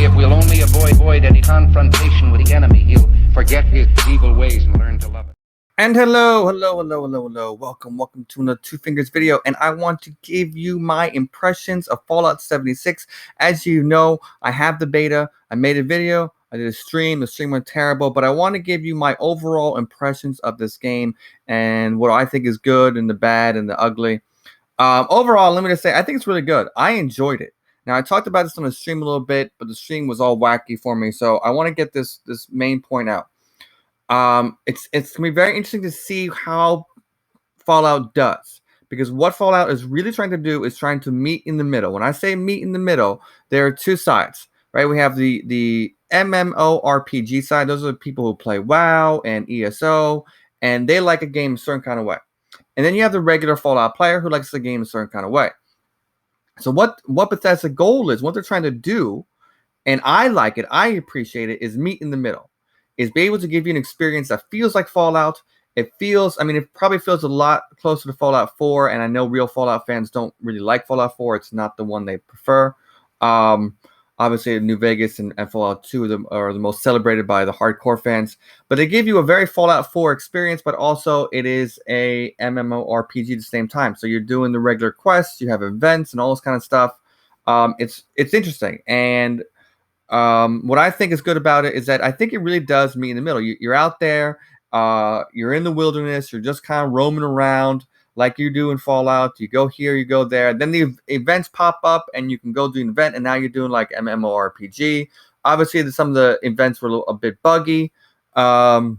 If we'll only avoid any confrontation with the enemy, he'll forget his evil ways and learn to love it. And hello. Welcome to another Two Fingers video. And I want to give you my impressions of Fallout 76. As you know, I have the beta. I made a video. I did a stream. The stream went terrible. But I want to give you my overall impressions of this game and what I think is good and the bad and the ugly. Overall, let me just say, I think it's really good. I enjoyed it. Now, I talked about this on the stream a little bit, but the stream was all wacky for me. So I want to get this main point out. It's gonna be very interesting to see how Fallout does, because what Fallout is really trying to do is trying to meet in the middle. When I say meet in the middle, there are two sides, right? We have the MMORPG side. Those are the people who play WoW and ESO, and they like a game a certain kind of way. And then you have the regular Fallout player who likes the game a certain kind of way. So what Bethesda's goal is, what they're trying to do, and I like it, I appreciate it, is meet in the middle. Is be able to give you an experience that feels like Fallout. It probably feels a lot closer to Fallout 4, and I know real Fallout fans don't really like Fallout 4. It's not the one they prefer. Obviously, New Vegas and Fallout 2 are the most celebrated by the hardcore fans. But they give you a very Fallout 4 experience, but also it is a MMORPG at the same time. So you're doing the regular quests, you have events and all this kind of stuff. It's interesting. And what I think is good about it is that I think it really does meet in the middle. You're out there, you're in the wilderness, you're just kind of roaming around like you do in Fallout. You go here, you go there. Then the events pop up and you can go do an event, and now you're doing like MMORPG. Obviously, some of the events were a bit buggy. But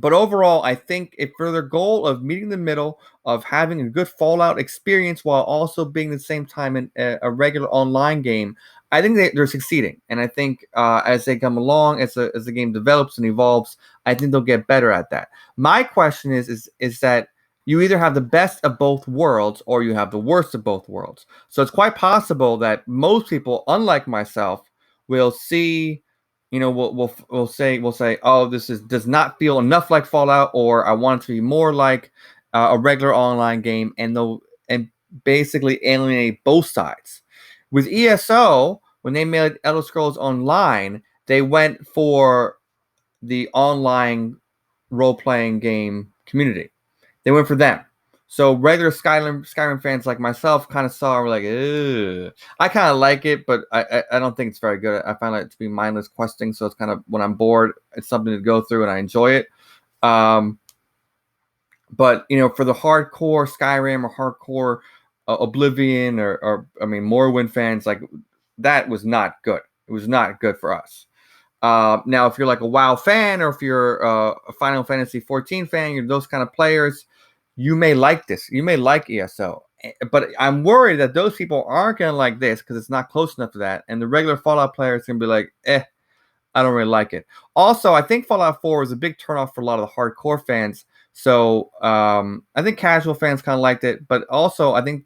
overall, I think for their goal of meeting the middle, of having a good Fallout experience while also being at the same time in a regular online game, I think they're succeeding. And I think as they come along, as the game develops and evolves, I think they'll get better at that. My question is that you either have the best of both worlds or you have the worst of both worlds. So it's quite possible that most people, unlike myself, will see, we'll say, oh, does not feel enough like Fallout, or I want it to be more like a regular online game, and basically alienate both sides. With ESO, when they made Elder Scrolls Online, they went for the online role-playing game community. They went for them. So regular Skyrim fans like myself kind of saw and were like, ugh. I kind of like it, but I don't think it's very good. I find it to be mindless questing, so it's kind of, when I'm bored, it's something to go through, and I enjoy it. But, for the hardcore Skyrim or hardcore Oblivion or Morrowind fans, like, that was not good. It was not good for us. Now, if you're like a WoW fan, or if you're a Final Fantasy 14 fan, you're those kind of players, you may like this. You may like ESO. But I'm worried that those people aren't going to like this because it's not close enough to that. And the regular Fallout players can be like, I don't really like it. Also, I think Fallout 4 was a big turnoff for a lot of the hardcore fans. So I think casual fans kind of liked it. But also, I think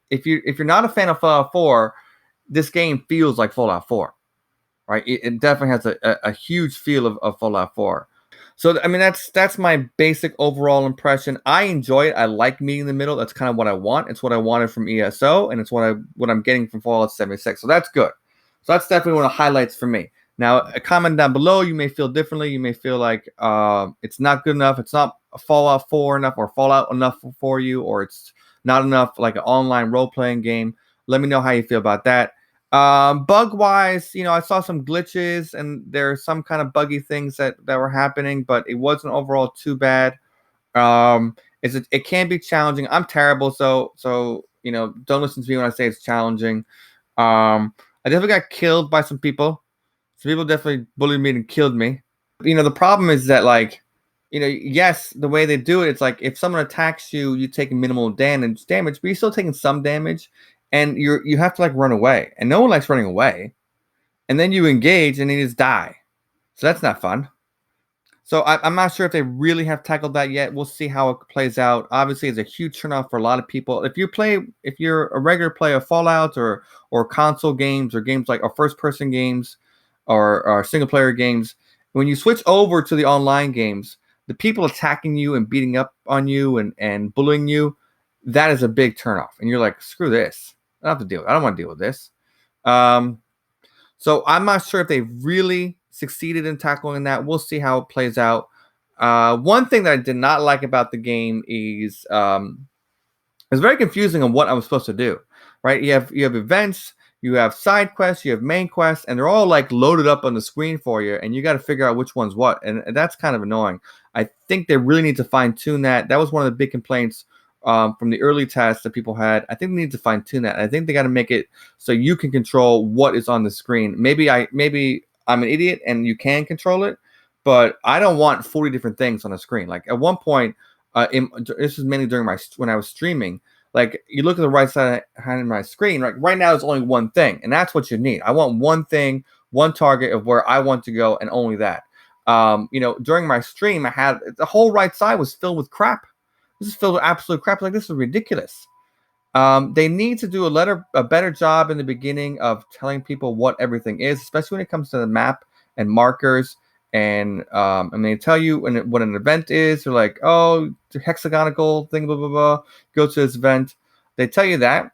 if you're not a fan of Fallout 4, this game feels like Fallout 4. Right? It definitely has a huge feel of Fallout 4. So, that's my basic overall impression. I enjoy it. I like meeting in the middle. That's kind of what I want. It's what I wanted from ESO, and it's what I'm getting from Fallout 76. So that's good. So that's definitely one of the highlights for me. Now, a comment down below. You may feel differently. You may feel like it's not good enough. It's not Fallout 4 enough, or Fallout enough for you, or it's not enough like an online role-playing game. Let me know how you feel about that. Bug-wise, I saw some glitches, and there are some kind of buggy things that were happening, but it wasn't overall too bad. It can be challenging. I'm terrible, so don't listen to me when I say it's challenging. I definitely got killed by some people. Some people definitely bullied me and killed me. The problem is that, like, yes, the way they do it, it's like if someone attacks you, you take minimal damage, but you're still taking some damage. And you have to, like, run away. And no one likes running away. And then you engage and you just die. So that's not fun. So I'm not sure if they really have tackled that yet. We'll see how it plays out. Obviously, it's a huge turnoff for a lot of people. If you're a regular player of Fallout or console games, or games like, or first-person games, or single-player games, when you switch over to the online games, the people attacking you and beating up on you and bullying you, that is a big turnoff. And you're like, screw this. I don't have to deal with it. I don't want to deal with this. So I'm not sure if they really succeeded in tackling that. We'll see how it plays out. One thing that I did not like about the game is it's very confusing on what I'm supposed to do. Right? You have events, you have side quests, you have main quests, and they're all like loaded up on the screen for you, and you got to figure out which one's what, and that's kind of annoying. I think they really need to fine tune that. That was one of the big complaints from the early tests that people had. I think they need to fine tune that. I think they got to make it so you can control what is on the screen. Maybe I'm an idiot and you can control it, but I don't want 40 different things on the screen. Like at one point, this is mainly during when I was streaming. Like you look at the right side of my screen, like right now there's only one thing, and that's what you need. I want one thing, one target of where I want to go, and only that. During my stream, I had the whole right side was filled with crap. This is filled with absolute crap. Like this is ridiculous. They need to do a better job in the beginning of telling people what everything is, especially when it comes to the map and markers. And they tell you what an event is. They're like, oh, hexagonal thing, blah blah blah. Go to this event. They tell you that,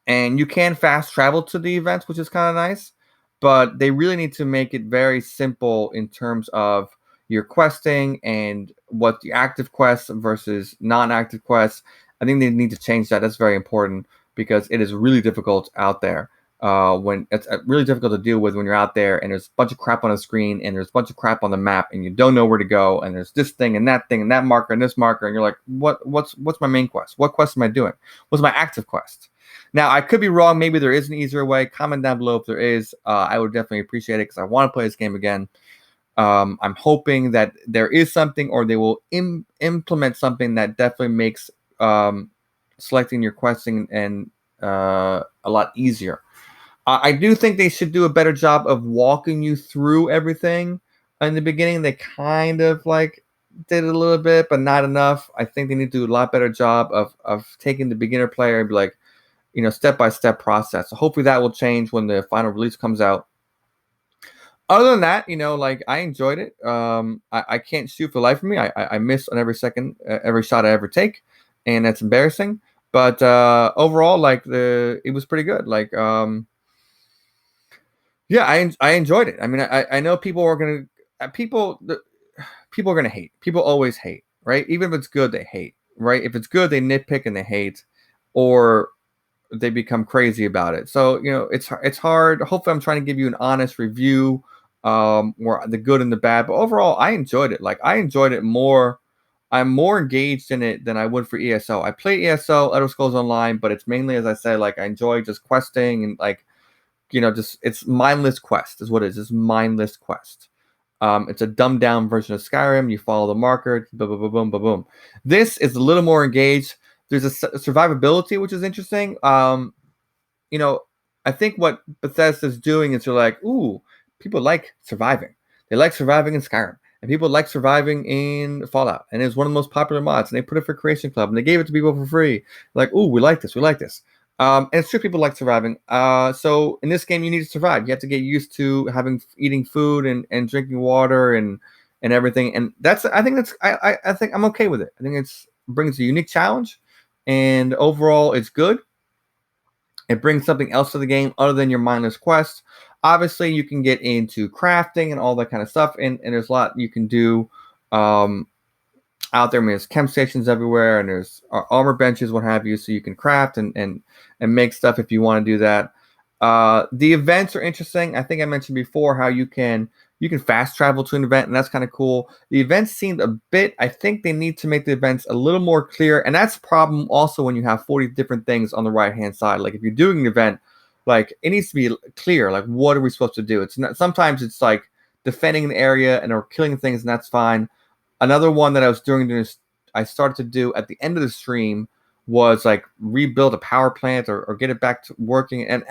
and you can fast travel to the events, which is kind of nice. But they really need to make it very simple in terms of your questing and what the active quests versus non-active quests. I think they need to change that. That's very important because it is really difficult out there. When it's really difficult to deal with when you're out there and there's a bunch of crap on the screen and there's a bunch of crap on the map and you don't know where to go and there's this thing and that marker and this marker and you're like, what's my main quest? What quest am I doing? What's my active quest? Now I could be wrong. Maybe there is an easier way. Comment down below if there is. I would definitely appreciate it because I want to play this game again. I'm hoping that there is something or they will implement something that definitely makes selecting your questing and a lot easier. I do think they should do a better job of walking you through everything. In the beginning, they kind of like did it a little bit, but not enough. I think they need to do a lot better job of taking the beginner player and be like, step-by-step process. So hopefully that will change when the final release comes out. Other than that, like I enjoyed it. I can't shoot for the life of me. I miss on every second, every shot I ever take, and that's embarrassing. But overall, like it was pretty good. Like yeah, I enjoyed it. I mean, I know people are gonna people are gonna hate. People always hate, right? Even if it's good, they hate, right? If it's good, they nitpick and they hate, or they become crazy about it. So it's hard. Hopefully, I'm trying to give you an honest review, where the good and the bad. But overall, I enjoyed it. Like I enjoyed it more. I'm more engaged in it than I would for ESO. I play ESO, Elder Scrolls Online, but it's mainly, as I said, like I enjoy just questing and like just it's mindless quest is what it is. It's mindless quest. It's a dumbed down version of Skyrim. You follow the marker, boom, boom, boom, boom, boom, boom. This is a little more engaged. There's a survivability, which is interesting. I think what Bethesda's doing is they're like, ooh, people like surviving. They like surviving in Skyrim, and people like surviving in Fallout. And it's one of the most popular mods. And they put it for Creation Club, and they gave it to people for free. Like, ooh, we like this. We like this. And it's true, people like surviving. So in this game, you need to survive. You have to get used to eating food and drinking water and everything. And I think I'm okay with it. I think it brings a unique challenge, and overall, it's good. It brings something else to the game other than your mindless quest. Obviously, you can get into crafting and all that kind of stuff, and there's a lot you can do. Out there. I mean, there's chem stations everywhere, and there's armor benches, what have you, so you can craft and make stuff if you want to do that. The events are interesting. I think I mentioned before how you can fast travel to an event, and that's kind of cool. The events seemed a bit. I think they need to make the events a little more clear, and that's a problem also when you have 40 different things on the right hand side. Like if you're doing an event, like it needs to be clear. Like what are we supposed to do? It's not. Sometimes it's like defending an area and or killing things, and that's fine. Another one that I was doing this, I started to do at the end of the stream was like rebuild a power plant or get it back to working. And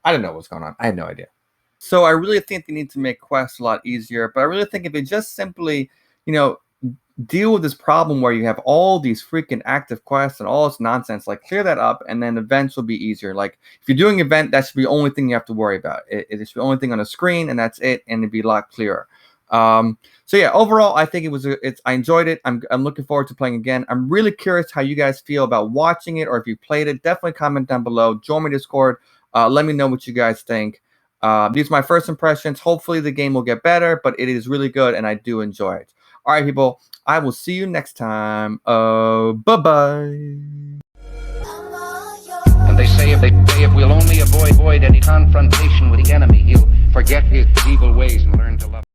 I don't know what's going on. I had no idea. So I really think they need to make quests a lot easier. But I really think if they just simply, deal with this problem where you have all these freaking active quests and all this nonsense, like clear that up, and then events will be easier. Like if you're doing an event, that should be the only thing you have to worry about. It should be the only thing on the screen, and that's it, and it'd be a lot clearer. So yeah, overall, I think I enjoyed it. I'm looking forward to playing again. I'm really curious how you guys feel about watching it, or if you played it. Definitely comment down below. Join my Discord. Let me know what you guys think. These are my first impressions. Hopefully the game will get better, but it is really good and I do enjoy it. All right, people, I will see you next time. Bye-bye. And they say if we'll only avoid any confrontation with the enemy, he'll forget his evil ways and learn to love.